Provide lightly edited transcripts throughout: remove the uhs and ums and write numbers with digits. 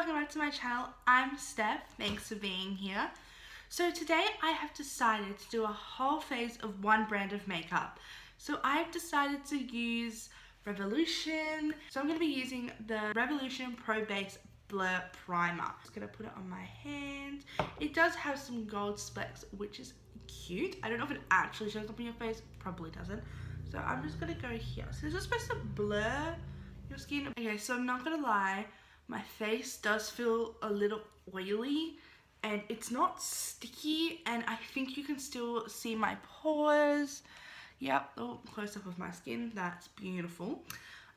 welcome back to my channel. I'm Steph, thanks for being here. So today I have decided to do a whole face of one brand of makeup. So I've decided to use Revolution. So I'm going to be using the Revolution Pro Base Blur Primer. I'm just going to put it on my hand. It does have some gold specks, which is cute. I don't know if it actually shows up on your face, probably doesn't. So I'm just going to go here. So this is supposed to blur your skin. Okay, so I'm not going to lie. My face does feel a little oily and it's not sticky, and I think you can still see my pores. Yep, oh, close up of my skin, that's beautiful.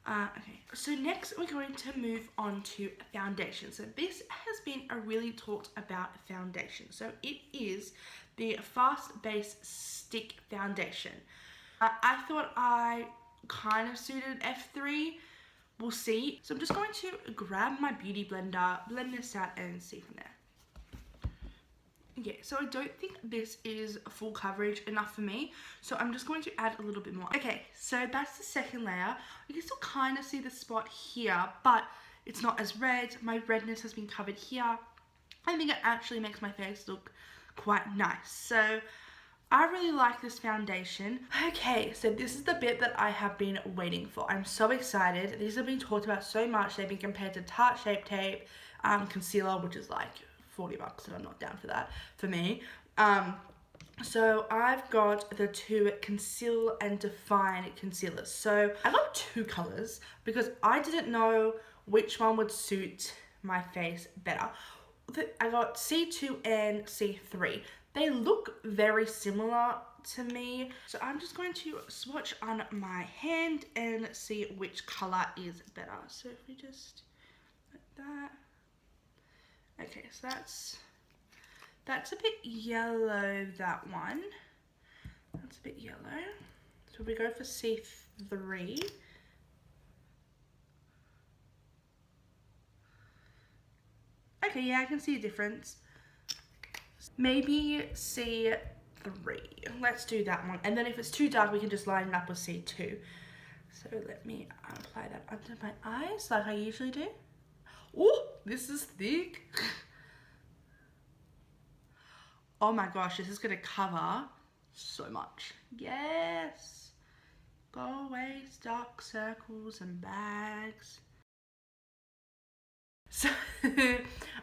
Okay, so next we're going to move on to foundation. So this has been a really talked about foundation. So it is the Fast Base Stick Foundation. I thought I kind of suited F3. We'll see. So I'm just going to grab my beauty blender, blend this out and see from there. Okay, so I don't think this is full coverage enough for me. So I'm just going to add a little bit more. Okay, so that's the second layer. You can still kind of see the spot here, but it's not as red. My redness has been covered here. I think it actually makes my face look quite nice. So I really like this foundation. Okay, so this is the bit that I have been waiting for. I'm so excited. These have been talked about so much. They've been compared to Tarte Shape Tape, concealer, which is like 40 bucks, and I'm not down for that for me. So I've got the two Conceal and Define concealers. So I got two colors because I didn't know which one would suit my face better. I got C2 and C3. They look very similar to me. So I'm just going to swatch on my hand and see which color is better. So if we just like that. Okay, so that's a bit yellow, that one. That's a bit yellow. So we go for C3. Okay, yeah, I can see a difference. Maybe C3. Let's do that one. And then if it's too dark, we can just line it up with C2. So let me apply that under my eyes like I usually do. Oh, this is thick. Oh my gosh, this is going to cover so much. Yes. Go away, dark circles and bags. So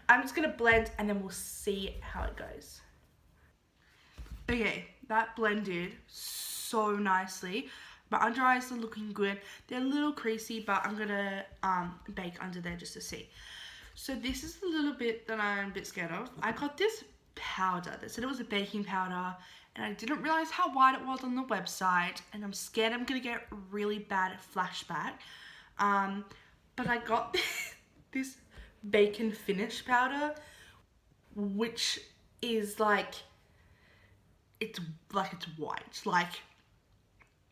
I'm just going to blend and then we'll see how it goes. Okay, that blended so nicely. My under eyes are looking good. They're a little creasy, but I'm going to bake under there just to see. So this is the little bit that I'm a bit scared of. I got this powder that said it was a baking powder, and I didn't realize how white it was on the website, and I'm scared I'm going to get really bad flashback. But I got this bacon finish powder, which is like it's white, like,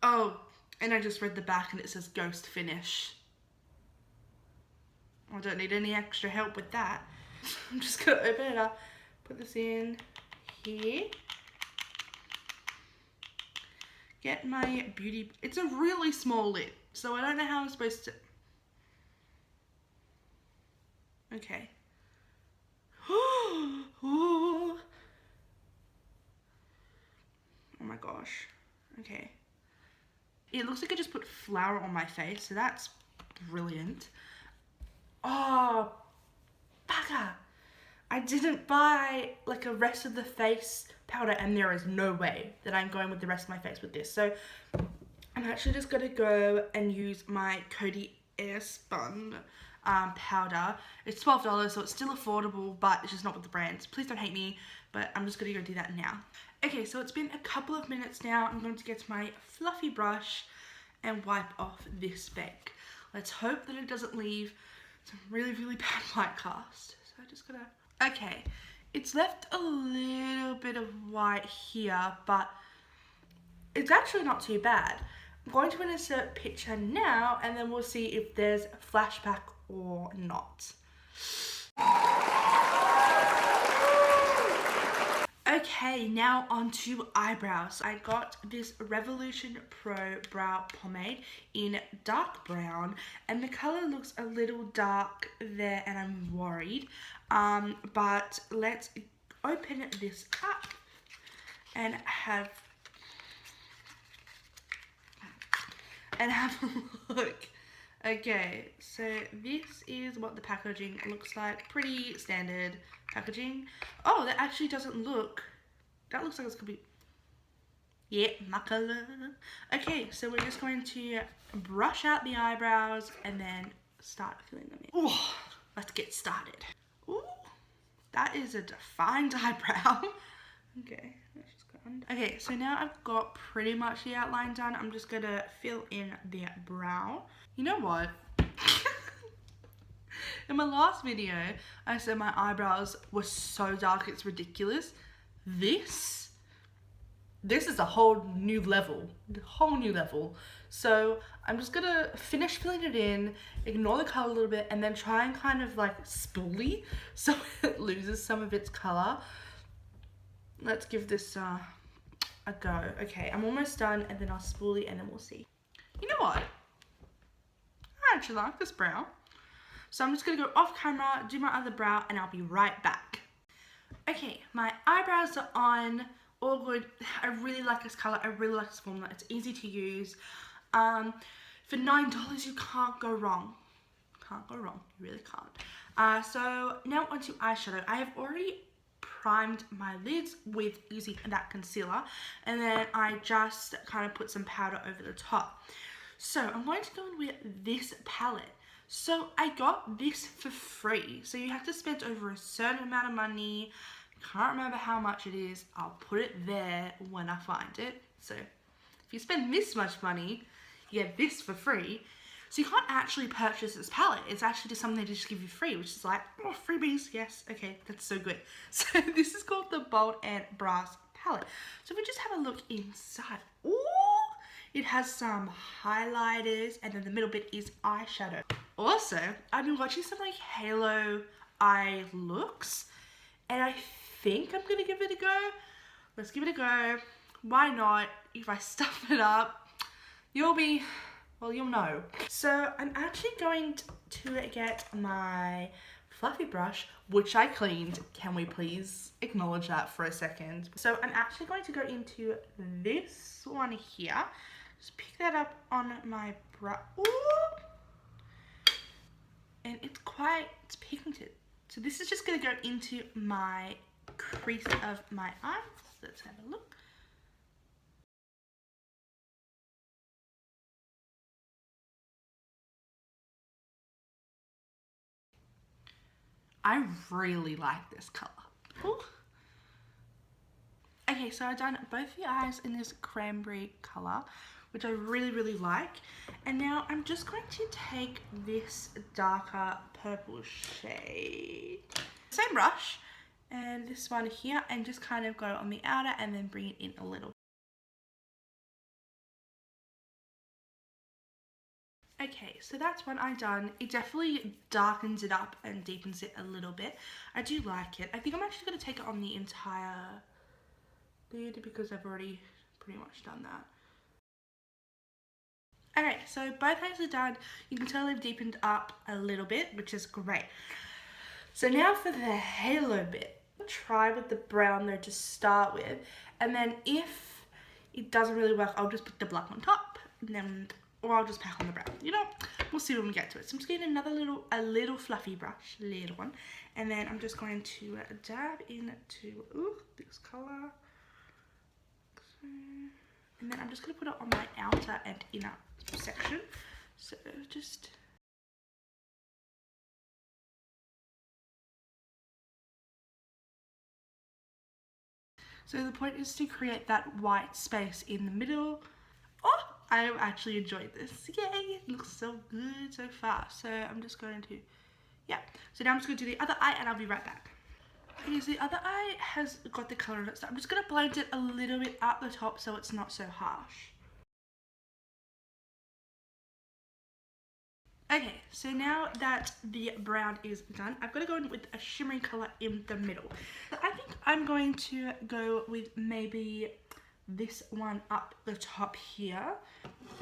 oh, and I just read the back and it says ghost finish. I don't need any extra help with that. I'm just gonna open it up, put this in here, get my beauty, it's a really small lid, so I don't know how I'm supposed to. Okay. Oh my gosh. Okay. It looks like I just put flour on my face, so that's brilliant. Oh, bugger. I didn't buy like a rest of the face powder, and there is no way that I'm going with the rest of my face with this. So I'm actually just going to go and use my Coty Airspun powder. It's $12, so it's still affordable, but it's just not with the brands. Please don't hate me, but I'm just going to go do that now. Okay, so it's been a couple of minutes now. I'm going to get my fluffy brush and wipe off this speck. Let's hope that it doesn't leave some really, really bad white cast. So I just gotta... Okay, it's left a little bit of white here, but it's actually not too bad. I'm going to insert a picture now, and then we'll see if there's a flashback or not. Okay, now on to eyebrows. I got this Revolution Pro Brow Pomade in dark brown, and the color looks a little dark there and I'm worried. But let's open this up and have a look. Okay, so this is what the packaging looks like. Pretty standard packaging. Oh, that actually doesn't look, that looks like it's gonna be, yeah, my color. Okay, so we're just going to brush out the eyebrows and then start filling them in. Ooh, let's get started. Ooh, that is a defined eyebrow. Okay, let's just go under. Okay, so now I've got pretty much the outline done. I'm just gonna fill in the brow. You know what? In my last video, I said my eyebrows were so dark, it's ridiculous. This is a whole new level. So I'm just gonna finish filling it in, ignore the color a little bit, and then try and kind of like spoolie so it loses some of its color. Let's give this a go. Okay, I'm almost done, and then I'll spoolie and then we'll see. You know what? I actually like this brow. So I'm just gonna go off camera, do my other brow, and I'll be right back. Okay, my eyebrows are on, all good. I really like this color, I really like this formula. It's easy to use. For $9, you can't go wrong. You really can't. So now onto eyeshadow. I have already primed my lids with using that concealer, and then I just kind of put some powder over the top. So I'm going to go in with this palette. So I got this for free. So you have to spend over a certain amount of money. Can't remember how much it is. I'll put it there when I find it. So if you spend this much money, you get this for free. So you can't actually purchase this palette. It's actually just something they just give you free, which is like, oh, freebies, yes, okay, that's so good. So this is called the Bold and Brass palette. So if we just have a look inside, ooh, it has some highlighters, and then the middle bit is eyeshadow. Also, I've been watching some like halo eye looks, and I think I'm gonna give it a go. Let's give it a go. Why not? If I stuff it up, you'll know. So I'm actually going to get my fluffy brush, which I cleaned. Can we please acknowledge that for a second? So I'm actually going to go into this one here. Just pick that up on my brush. And it's pigmented. So this is just gonna go into my crease of my eye. Let's have a look. I really like this color. Ooh. Okay, so I've done both the eyes in this cranberry color, which I really, really like. And now I'm just going to take this darker purple shade, same brush, and this one here, and just kind of go on the outer and then bring it in a little. Okay, so that's one I've done. It definitely darkens it up and deepens it a little bit. I do like it. I think I'm actually going to take it on the entire lid because I've already pretty much done that. Okay, so both eyes are done. You can tell they've deepened up a little bit, which is great. So now for the halo bit. I'll try with the brown though to start with, and then if it doesn't really work, I'll just put the black on top, and then, or I'll just pack on the brown. You know, we'll see when we get to it. So I'm just getting another little fluffy brush, little one, and then I'm just going to dab into this color. And then I'm just going to put it on my outer and inner section. So just... So the point is to create that white space in the middle. Oh, I actually enjoyed this. Yay, it looks so good so far. So I'm just going to, yeah. So now I'm just going to do the other eye and I'll be right back. Okay, so the other eye has got the colour in it, so I'm just going to blend it a little bit up the top so it's not so harsh. Okay, so now that the brown is done, I've got to go in with a shimmery colour in the middle. So I think I'm going to go with maybe this one up the top here.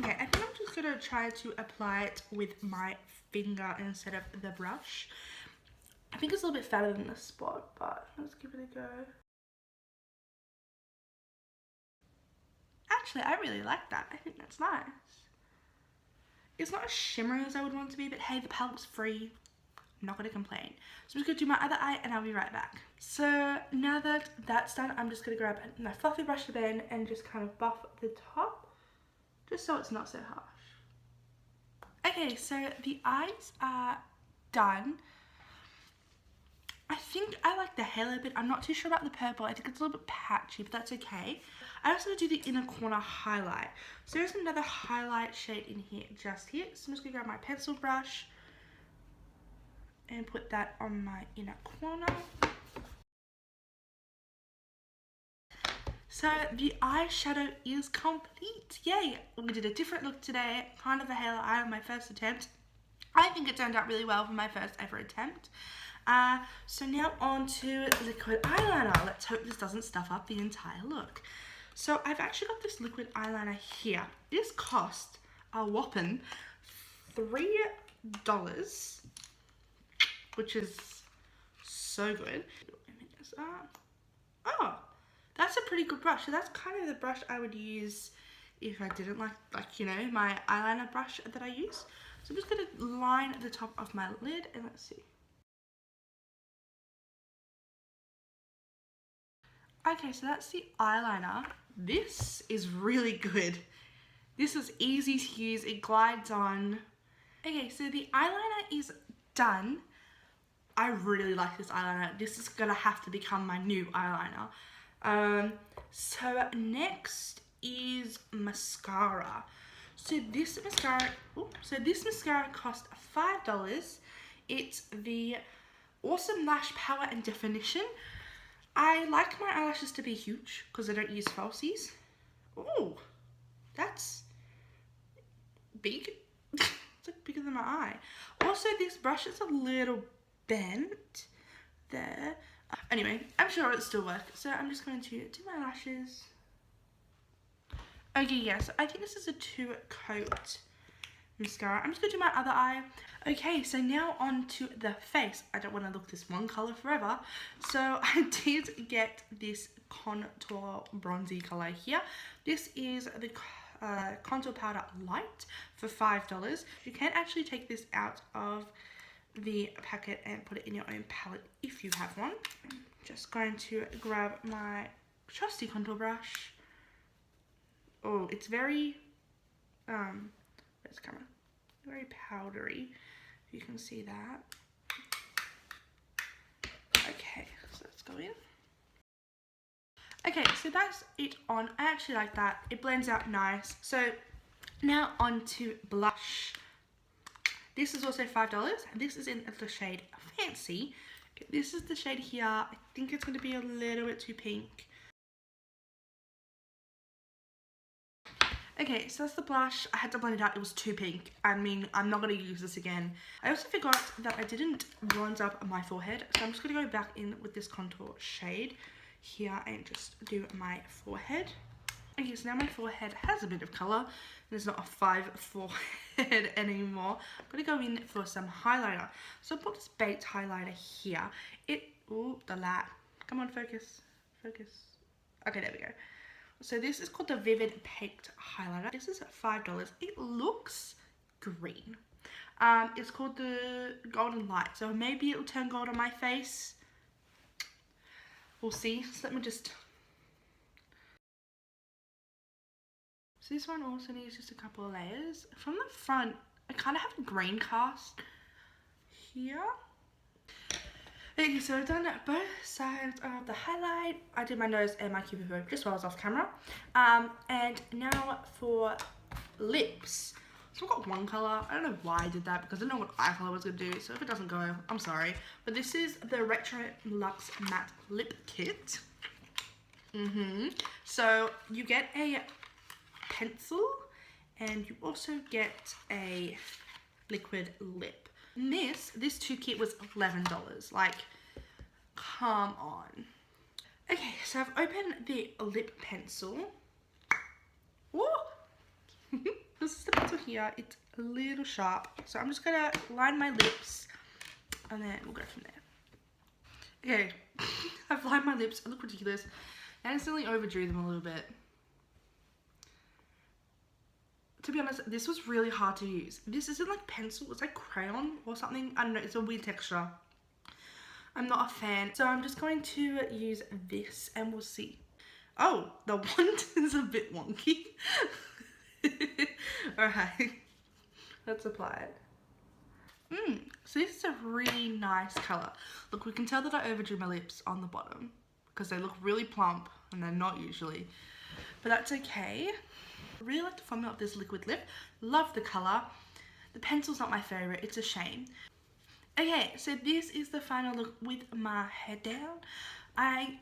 Okay, I think I'm just going to try to apply it with my finger instead of the brush. I think it's a little bit fatter than this spot, but let's give it a go. Actually, I really like that. I think that's nice. It's not as shimmery as I would want it to be, but hey, the palette's free. I'm not going to complain. So I'm just going to do my other eye and I'll be right back. So now that that's done, I'm just going to grab my fluffy brush again and just kind of buff the top, just so it's not so harsh. Okay, so the eyes are done. I think I like the halo bit. I'm not too sure about the purple. I think it's a little bit patchy, but that's okay. I also do the inner corner highlight. So there's another highlight shade in here, just here. So I'm just going to grab my pencil brush and put that on my inner corner. So the eyeshadow is complete. Yay! We did a different look today, kind of a halo eye on my first attempt. I think it turned out really well for my first ever attempt. So now on to liquid eyeliner. Let's hope this doesn't stuff up the entire look. So I've actually got this liquid eyeliner here. This cost a whopping $3, which is so good. Oh, that's a pretty good brush. So that's kind of the brush I would use if I didn't like you know, my eyeliner brush that I use. So I'm just going to line the top of my lid and let's see. Okay, so that's the eyeliner. This is really good. This is easy to use, it glides on. Okay, so the eyeliner is done. I really like this eyeliner. This is gonna have to become my new eyeliner. So next is mascara. So this mascara cost $5. It's the Awesome Lash Power and Definition. I like my eyelashes to be huge because I don't use falsies. Oh, that's big. It's like bigger than my eye. Also, this brush is a little bent there. Anyway, I'm sure it'll still work. So I'm just going to do my lashes. Okay, yeah, so I think this is a 2-coat mascara. I'm just going to do my other eye. Okay, so now on to the face. I don't want to look this one colour forever. So I did get this contour bronzy colour here. This is the contour powder light for $5. You can actually take this out of the packet and put it in your own palette if you have one. I'm just going to grab my trusty contour brush. Oh, it's very, where's the camera? Very powdery. You can see that. Okay, so let's go in. Okay, so that's it on. I actually like that. It blends out nice. So now on to blush. This is also $5. This is in the shade Fancy. This is the shade here. I think it's going to be a little bit too pink. Okay, so that's the blush. I had to blend it out. It was too pink. I mean, I'm not going to use this again. I also forgot that I didn't bronze up my forehead. So I'm just going to go back in with this contour shade here and just do my forehead. Okay, so now my forehead has a bit of colour. It's not a 5 forehead anymore. I'm going to go in for some highlighter. So I put this baked highlighter here. Ooh, the light. Come on, focus. Focus. Okay, there we go. So this is called the Vivid Baked Highlighter. This is $5. It looks green. It's called the Golden Light. So maybe it'll turn gold on my face. We'll see. So let me just... So this one also needs just a couple of layers. From the front, I kind of have a green cast here. Okay, so I've done both sides of the highlight. I did my nose and my cupid bow just while I was off camera. And now for lips. So I've got one colour. I don't know why I did that because I didn't know what eye colour I was going to do. So if it doesn't go, I'm sorry. But this is the Retro Luxe Matte Lip Kit. So you get a pencil and you also get a liquid lip. And this 2-kit was $11. Like, come on. Okay, so I've opened the lip pencil. Whoa! This is the pencil here. It's a little sharp. So I'm just gonna line my lips and then we'll go from there. Okay, I've lined my lips. I look ridiculous. I instantly overdrew them a little bit. To be honest, this was really hard to use. This isn't like pencil, it's like crayon or something. I don't know, it's a weird texture. I'm not a fan. So I'm just going to use this and we'll see. Oh, the wand is a bit wonky. Alright, let's apply it. So this is a really nice colour. Look, we can tell that I overdrew my lips on the bottom because they look really plump and they're not usually. But that's okay. I really like the formula of this liquid lip. Love the colour. The pencil's not my favourite. It's a shame. Okay, so this is the final look with my head down. I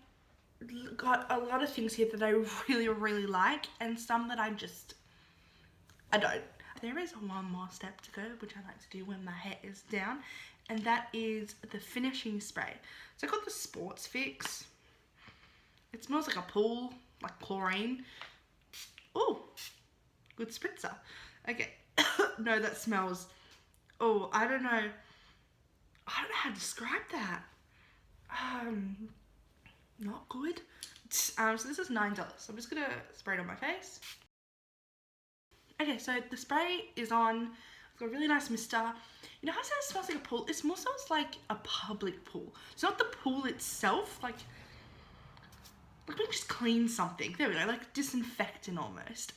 got a lot of things here that I really like and some that I don't. There is one more step to go, which I like to do when my hair is down, and that is the finishing spray. So I got the Sports Fix. It smells like a pool, like chlorine. Oh, good spritzer. Okay, no, that smells, oh, I don't know how to describe that. Not good. So this is $9. So I'm just gonna spray it on my face. Okay, so the spray is on. It's got a really nice mister. You know how it smells like a pool? It more smells like a public pool. It's not the pool itself, like we just clean something. There we go, like disinfectant almost.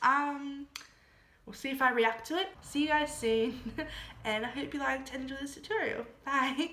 We'll see if I react to it. See you guys soon. And I hope you liked and enjoyed this tutorial. Bye.